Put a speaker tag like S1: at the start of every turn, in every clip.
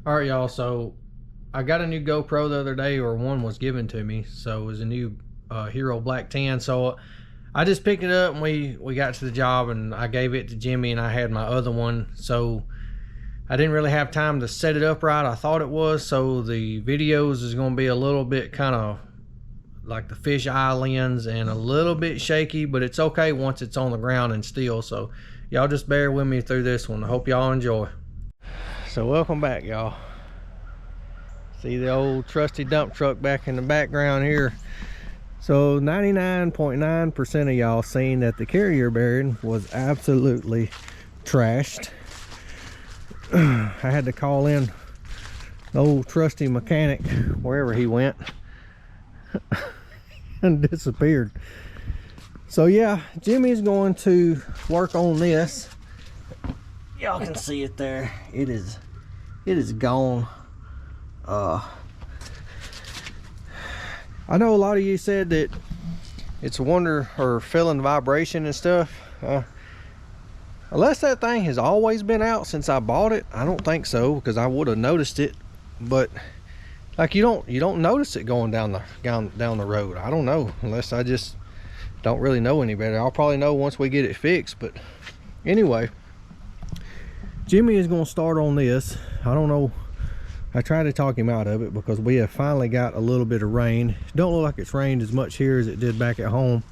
S1: All right, y'all. So I got a new GoPro the other day, or one was given to me. So it was a new Hero Black 10. So I just picked it up and we got to the job and I gave it to Jimmy and I had my other one. So I didn't really have time to set it up right. I thought it was. So the videos is going to be a little bit kind of like the fish eye lens and a little bit shaky, but it's okay once it's on the ground and still. So y'all just bear with me through this one. I hope y'all enjoy. So welcome back, y'all. See the old trusty dump truck back in the background here. So 99.9% of y'all seen that the carrier bearing was absolutely trashed. I had to call in the old trusty mechanic wherever he went and disappeared. So yeah, Jimmy's going to work on this. Y'all can see it there. It is gone. I know a lot of you said that it's a wonder or feeling vibration and stuff. Unless that thing has always been out since I bought it, I don't think so, because I would have noticed it. But like you don't notice it going down the road. I don't know, unless I just don't really know any better. I'll probably know once we get it fixed. But anyway, Jimmy is going to start on this. I don't know. I tried to talk him out of it because we have finally got a little bit of rain. Don't look like it's rained as much here as it did back at home.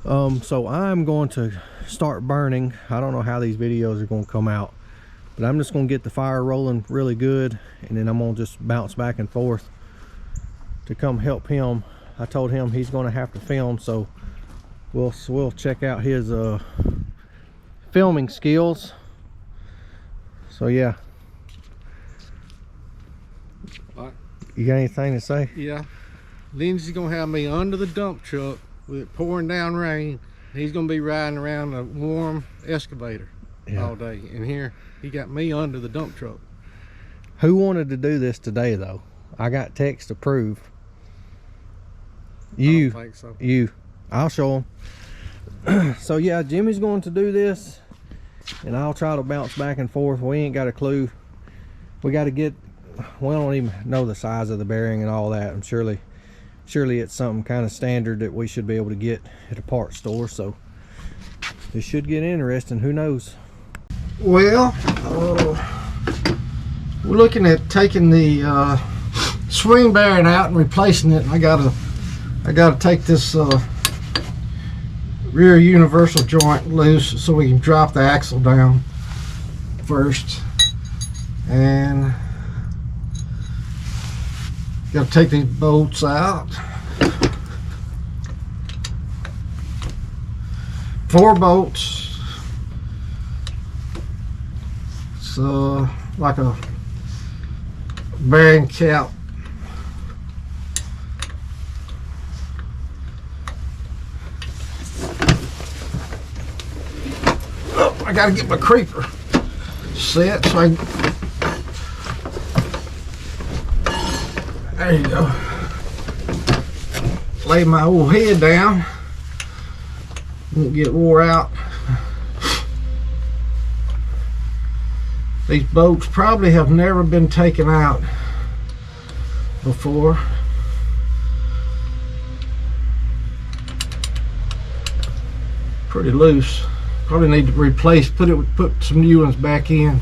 S1: So I'm going to start burning. I don't know how these videos are going to come out, but I'm just going to get the fire rolling really good, and then I'm going to just bounce back and forth to come help him. I told him he's going to have to film, so we'll check out his filming skills. So yeah. You got anything to say?
S2: Yeah. Lindsay's gonna have me under the dump truck with it pouring down rain. He's gonna be riding around a warm excavator all day. And here he got me under the dump truck.
S1: Who wanted to do this today though? I got text to prove. You.
S2: I don't think so.
S1: You. I'll show him. So yeah, Jimmy's going to do this, and I'll try to bounce back and forth. We ain't got a clue. We got to get. We don't even know the size of the bearing and all that. And surely it's something kind of standard that we should be able to get at a parts store. So this should get interesting. Who knows?
S2: Well, we're looking at taking the swing bearing out and replacing it. I gotta take this rear universal joint loose so we can drop the axle down first, and got to take these bolts out. 4 bolts. So like a bearing cap. Oh, I gotta get my creeper set so I can. There you go. Lay my old head down. Won't get wore out. These bolts probably have never been taken out before. Pretty loose. Probably need to replace, put some new ones back in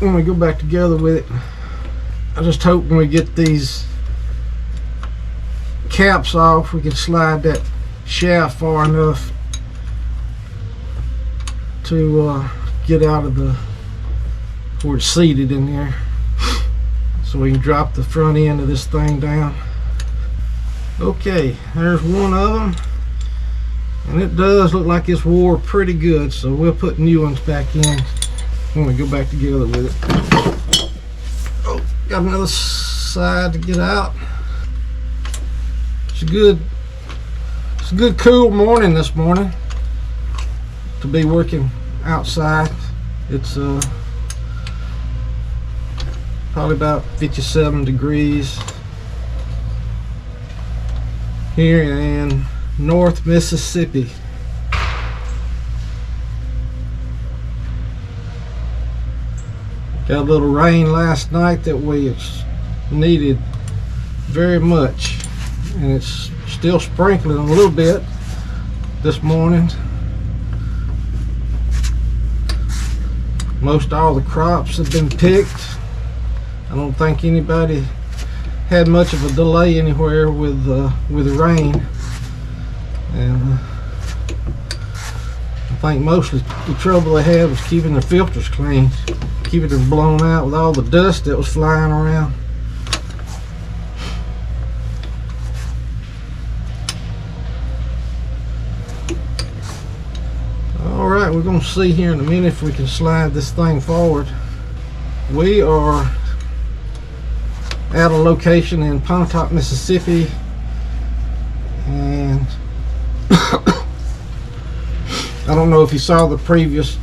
S2: when we go back together with it. I just hope when we get these caps off, we can slide that shaft far enough to get out of the where it's seated in there, so we can drop the front end of this thing down. Okay, there's one of them, and it does look like it's wore pretty good, so we'll put new ones back in when we go back together with it. Oh, got another side to get out. It's a good cool morning this morning to be working outside. It's probably about 57 degrees here in North Mississippi. Got a little rain last night that we needed very much, and it's still sprinkling a little bit this morning. Most all the crops have been picked. I don't think anybody had much of a delay anywhere with the rain, and I think mostly the trouble they had was keeping the filters clean, keeping them blown out with all the dust that was flying around. Alright, we're going to see here in a minute if we can slide this thing forward. We are at a location in Pontotoc, Mississippi, and I don't know if you saw the previous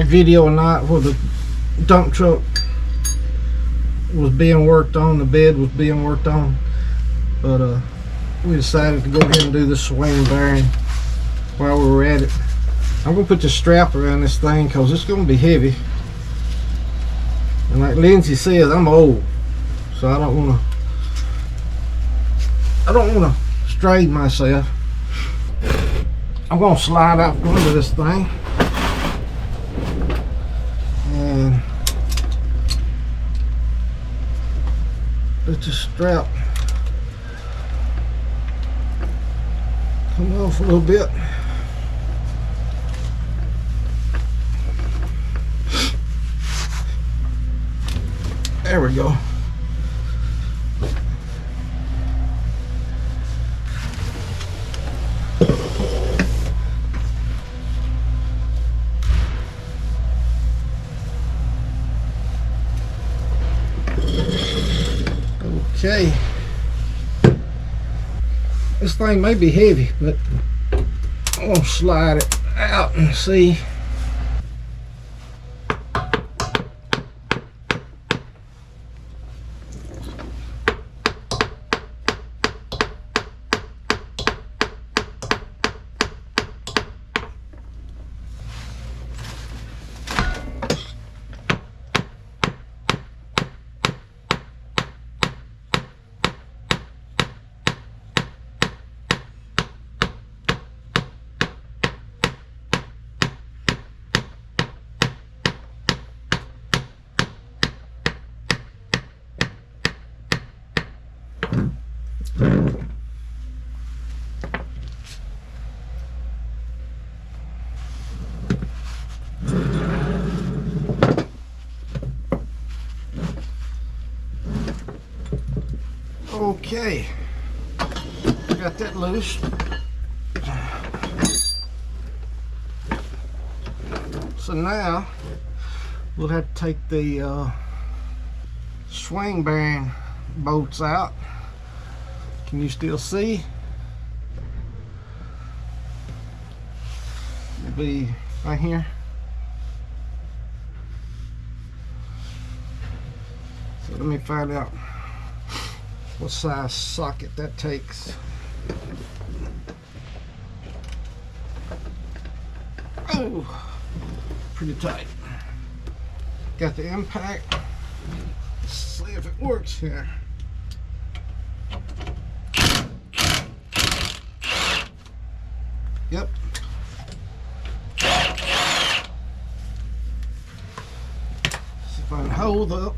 S2: video or not, where the dump truck was being worked on, the bed was being worked on, but we decided to go ahead and do the swing bearing while we were at it. I'm going to put the strap around this thing because it's going to be heavy, and like Lindsay says, I'm old, so I don't want to strain myself. I'm going to slide out from under this thing and let the strap come off a little bit. There we go. Okay, this thing may be heavy, but I'm gonna slide it out and see. Okay, got that loose. So now we'll have to take the swing bearing bolts out. Can you still see? It'll be right here. So let me find out what size socket that takes. Oh, pretty tight. Got the impact. Let's see if it works here. Yep. See if I can hold the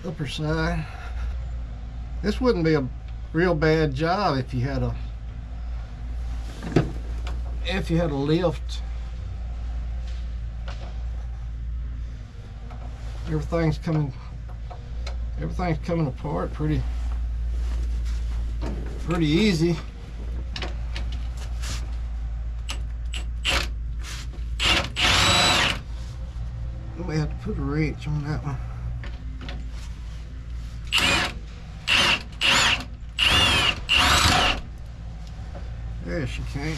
S2: upper side. This wouldn't be a real bad job if you had a lift. Everything's coming apart pretty easy. We have to put a wrench on that one. There she came.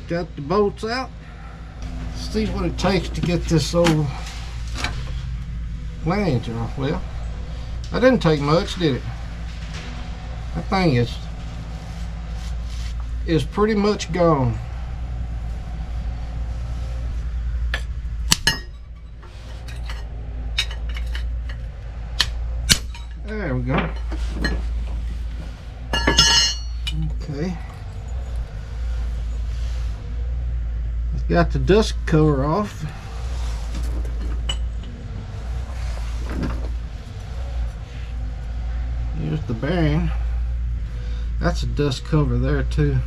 S2: Got the bolts out. See what it takes to get this old flange off. Well, that didn't take much, did it? That thing is pretty much gone. Got the dust cover off. Here's the bearing. That's a dust cover there too.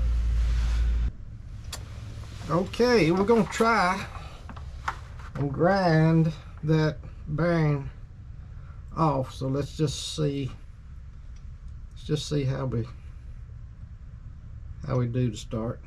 S2: Okay, we're gonna try and grind that bearing off. So let's just see. Let's just see how we do to start.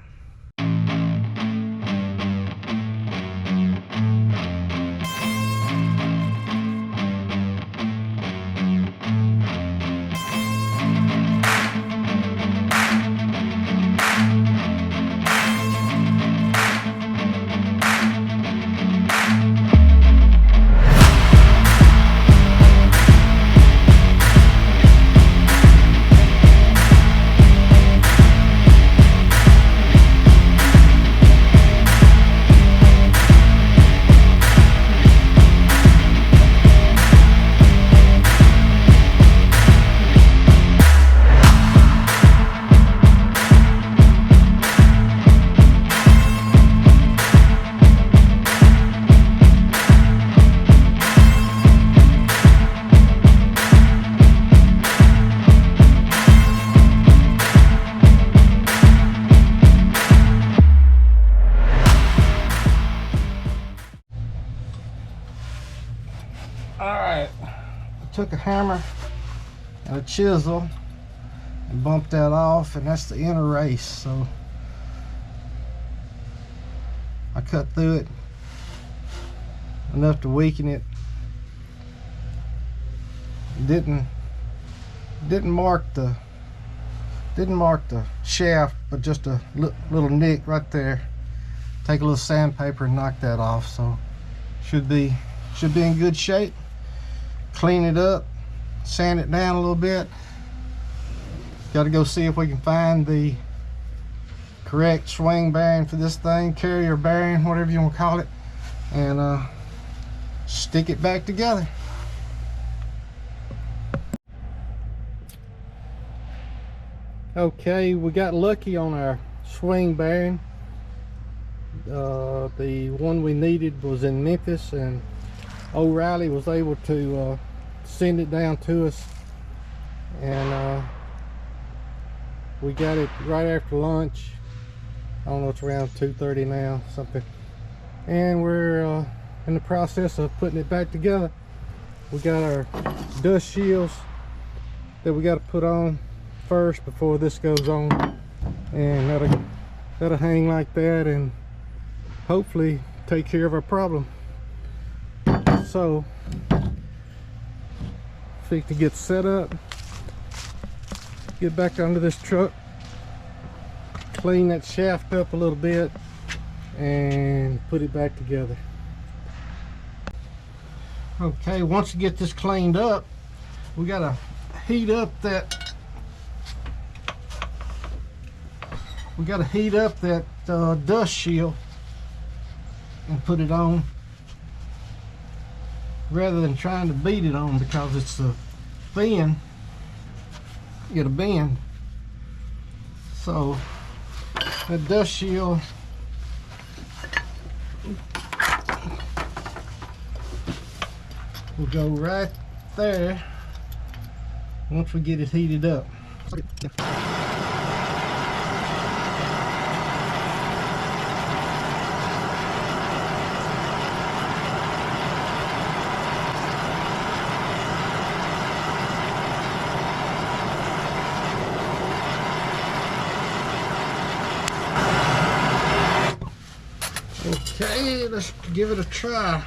S2: Alright, I took a hammer and a chisel and bumped that off, and that's the inner race. So I cut through it enough to weaken it. Didn't mark the shaft, but just a little nick right there. Take a little sandpaper and knock that off. So should be in good shape. Clean it up, sand it down a little bit. Got to go see if we can find the correct swing bearing for this thing, carrier bearing, whatever you want to call it, and stick it back together. Okay, we got lucky on our swing bearing. The one we needed was in Memphis, and O'Reilly was able to send it down to us, and we got it right after lunch. I don't know, it's around 2:30 now, something, and we're in the process of putting it back together. We got our dust shields that we got to put on first before this goes on, and that'll hang like that and hopefully take care of our problem. So to get set up, get back under this truck, clean that shaft up a little bit, and put it back together. Okay, once you get this cleaned up, we gotta heat up that dust shield and put it on, rather than trying to beat it on, because it's thin, it'll bend. So the dust shield will go right there once we get it heated up. Okay, let's give it a try.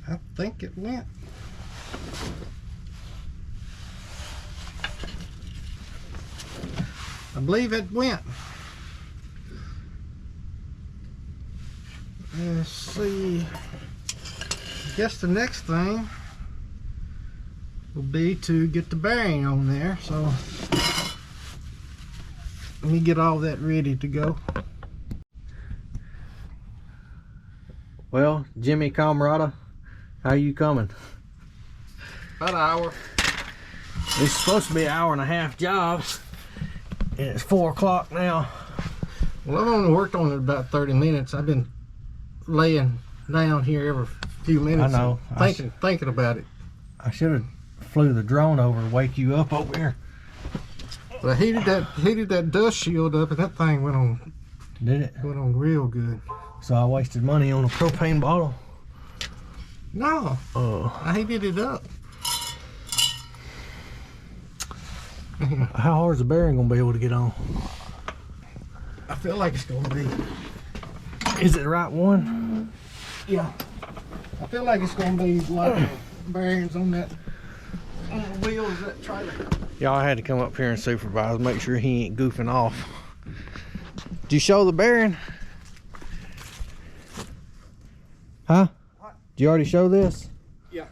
S2: I think it went. I believe it went. Let's see. I guess the next thing will be to get the bearing on there. So let me get all that ready to go.
S1: Well, Jimmy Camarada, how you coming?
S2: About an hour.
S1: It's supposed to be an hour and a half job, and it's 4 o'clock now.
S2: Well, I've only worked on it about 30 minutes. I've been laying down here every few minutes.
S1: I know.
S2: Thinking about it.
S1: I should have flew the drone over and wake you up over here.
S2: But I heated that dust shield up, and that thing went on.
S1: Did it?
S2: Went on real good.
S1: So I wasted money on a propane bottle?
S2: No. I heated it up.
S1: How hard is the bearing gonna be able to get on?
S2: I feel like it's gonna be.
S1: Is it the right one?
S2: Yeah. I feel like it's gonna be like bearings on the wheels of that trailer.
S1: Y'all had to come up here and supervise, make sure he ain't goofing off. Did you show the bearing? Huh?
S2: What?
S1: Did you already show this?
S2: Yeah.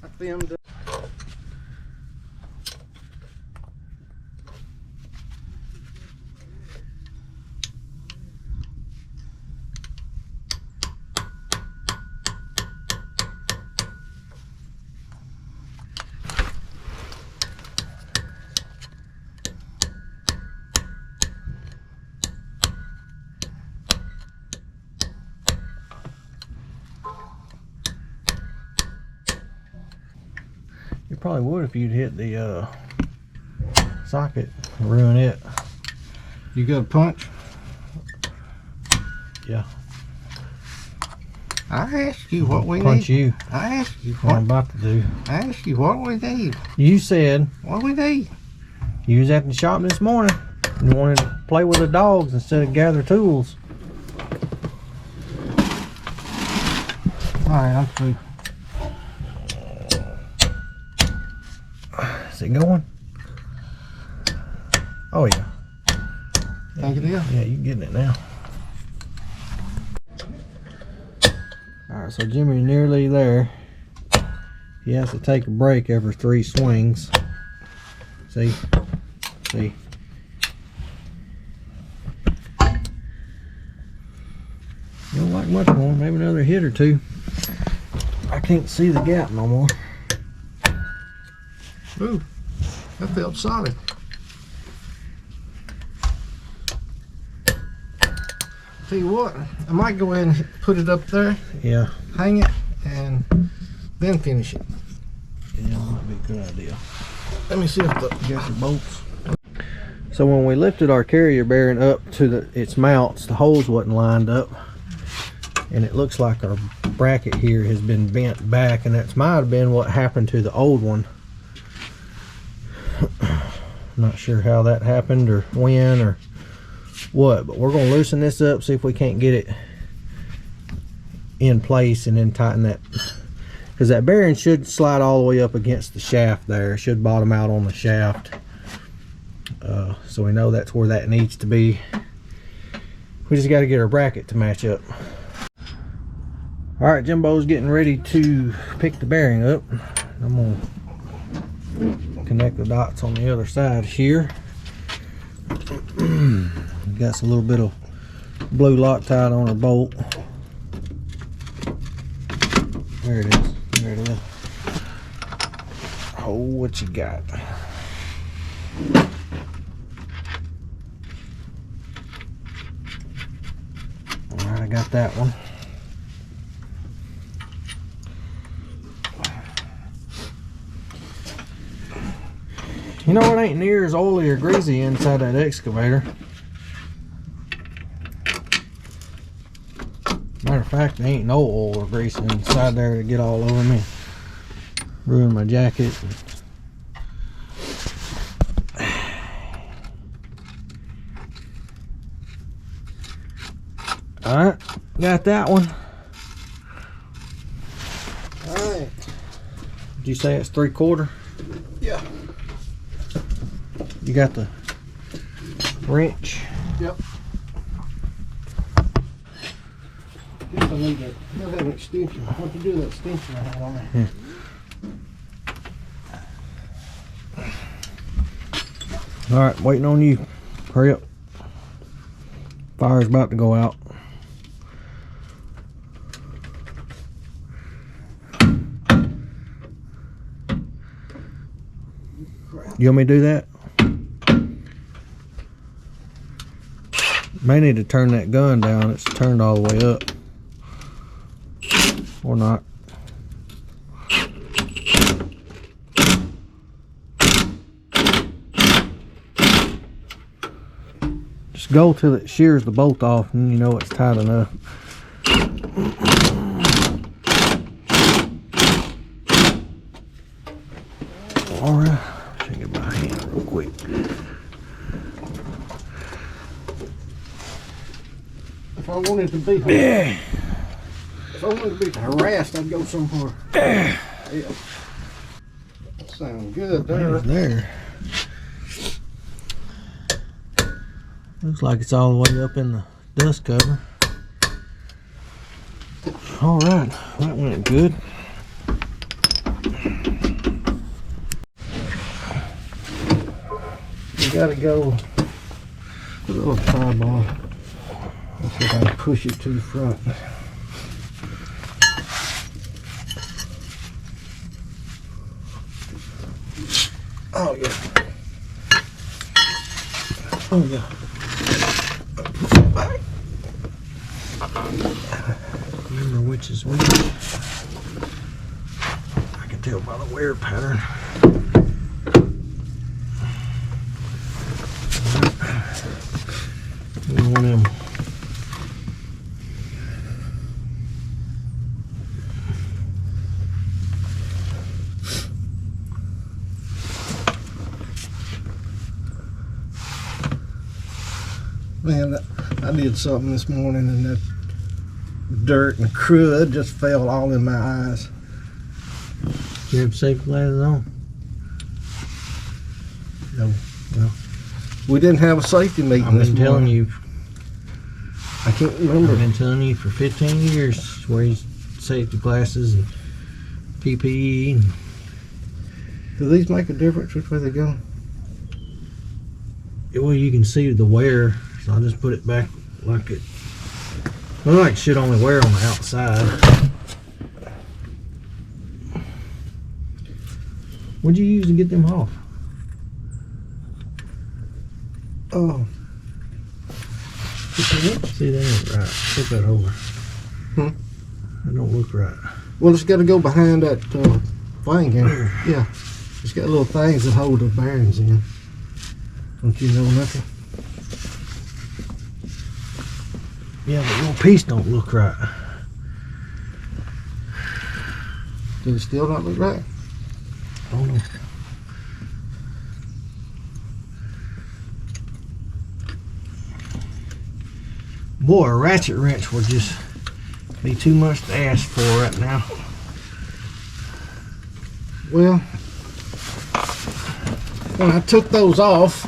S2: I filmed it.
S1: You probably would if you'd hit the socket and ruin it.
S2: You got a punch?
S1: Yeah.
S2: I asked you what we
S1: Punch
S2: need.
S1: you.
S2: I asked you
S1: What I'm about to do.
S2: I asked you what we need.
S1: You said
S2: What we need.
S1: you was at the shop this morning and you wanted to play with the dogs instead of gather tools.
S2: Alright, I'm through.
S1: Is it going? Oh yeah.
S2: Think it is?
S1: Yeah, you getting it now. Alright, so Jimmy's nearly there. He has to take a break every 3 swings. See? See? You don't like much more, maybe another hit or two. I can't see the gap no more.
S2: Ooh, that felt solid. Tell you what, I might go in and put it up there,
S1: Yeah.
S2: hang it, and then finish it.
S1: Yeah, that might be a good idea.
S2: Let me see if the
S1: You got some bolts. So when we lifted our carrier bearing up to its mounts, the holes wasn't lined up, and it looks like our bracket here has been bent back, and that might have been what happened to the old one. Not sure how that happened or when or what, but we're going to loosen this up, see if we can't get it in place and then tighten that, because that bearing should slide all the way up against the shaft there. It should bottom out on the shaft, so we know that's where that needs to be. We just got to get our bracket to match up. All right, Jimbo's getting ready to pick the bearing up. I'm going to connect the dots on the other side here. Got a little bit of blue Loctite on our bolt. There it is. There it is. Oh, what you got? All right, I got that one. You know, it ain't near as oily or greasy inside that excavator. Matter of fact, there ain't no oil or grease inside there to get all over me. Ruin my jacket. Alright, got that one.
S2: Alright.
S1: Did you say it's 3/4?
S2: Yeah.
S1: You got the wrench?
S2: Yep. I need that. I have an extension. What to do with that extension I had on there?
S1: All right, waiting on you. Hurry up. Fire's about to go out. You want me to do that? May need to turn that gun down. It's turned all the way up. Or not. Just go till it shears the bolt off and you know it's tight enough. Alright, let me get my hand real quick.
S2: If I wanted to be if I wanted to be harassed, I'd go somewhere. Yeah. That sounds good there.
S1: There. Looks like it's all the way up in the dust cover. Alright, that went good.
S2: You gotta go a little tie ball. Let's see if I can push it to the front. Oh yeah. Oh yeah.
S1: Remember which is which. I can tell by the wear pattern. One of them.
S2: Man, I did something this morning and that dirt and crud just fell all in my eyes.
S1: You have safety glasses on?
S2: No, no. We didn't have a safety meeting
S1: I've
S2: this
S1: been telling
S2: morning.
S1: you.
S2: I can't remember.
S1: I've been telling you for 15 years. Wear your safety glasses and PPE. And
S2: Do these make a difference which way they go?
S1: well, you can see the wear, so I'll just put it back like it. Well, like it should only wear on the outside. What'd you use to get them off?
S2: Oh.
S1: See, that ain't right. Flip that over. That don't look right.
S2: Well, it's got to go behind that thing here. Yeah. It's got little things that hold the bearings in. Don't you know nothing?
S1: Yeah, the little piece don't look right.
S2: Does it still not look right?
S1: I don't know. Boy, a ratchet wrench would just be too much to ask for right now.
S2: Well, when I took those off,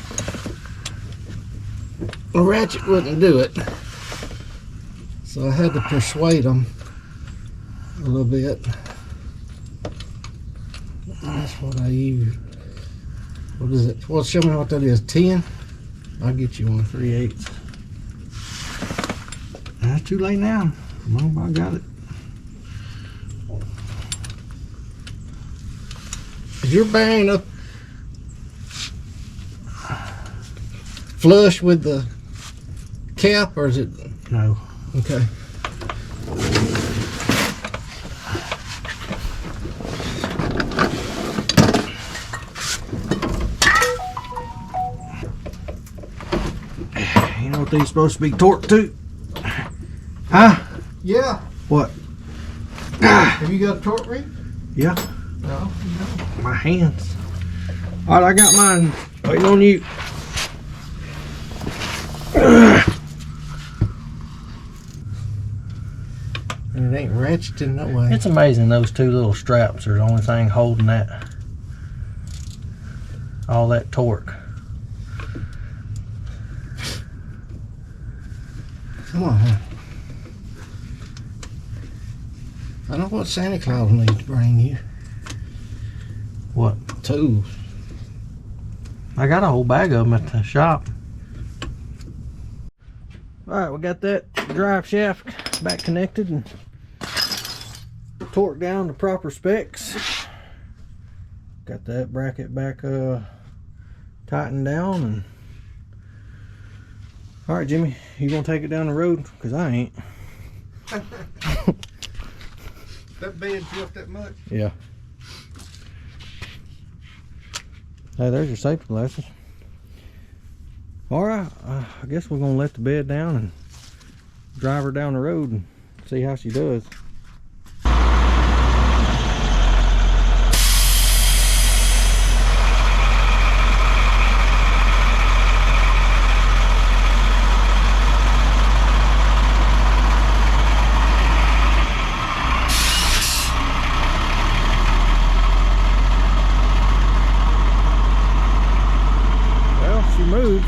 S2: the ratchet wouldn't do it. So I had to persuade them a little bit. That's what I use. What is it? Well, show me what that is. 10? I'll get you one.
S1: 3/8. That's too late now. Well, I got it.
S2: Is your bearing up flush with the cap, or is it?
S1: No.
S2: Okay.
S1: You know what these supposed to be torqued to? Huh?
S2: Yeah.
S1: What?
S2: Have you got a torque wrench?
S1: Yeah,
S2: No.
S1: my hands. All right, I got mine. Waiting on you.
S2: And it ain't ratcheting no way.
S1: It's amazing those two little straps are the only thing holding that. All that torque.
S2: Come on, huh? I know what Santa Claus needs to bring you.
S1: What?
S2: Tools.
S1: I got a whole bag of them at the shop. Alright, we got that drive shaft back connected and torqued down to proper specs. Got that bracket back tightened down. And alright, Jimmy, you gonna take it down the road? Because I ain't.
S2: That bed drift that much?
S1: Yeah. Hey, there's your safety glasses. Alright, I guess we're gonna let the bed down and drive her down the road and see how she does. Well, she moves.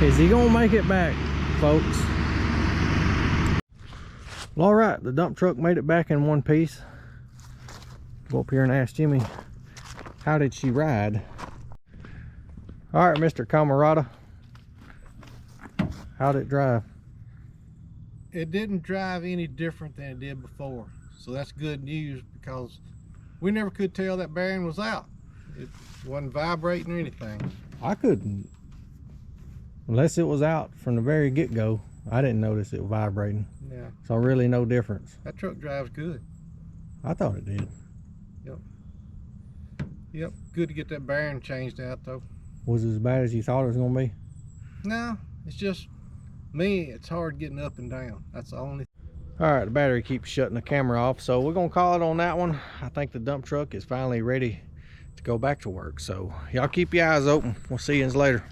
S1: Is he gonna make it back, folks? Well, all right, the dump truck made it back in one piece. Go up here and ask Jimmy, how did she ride? All right, Mr. Camarada, how did it drive?
S2: It didn't drive any different than it did before. So that's good news, because we never could tell that bearing was out. It wasn't vibrating or anything.
S1: I couldn't. Unless it was out from the very get-go, I didn't notice it vibrating.
S2: Yeah.
S1: So really no difference.
S2: That truck drives good.
S1: I thought it did.
S2: Yep. Good to get that bearing changed out though.
S1: Was it as bad as you thought it was gonna be?
S2: No, it's just me, it's hard getting up and down. That's the only.
S1: All right, the battery keeps shutting the camera off, so we're gonna call it on that one. I think the dump truck is finally ready to go back to work. So y'all keep your eyes open. We'll see you later.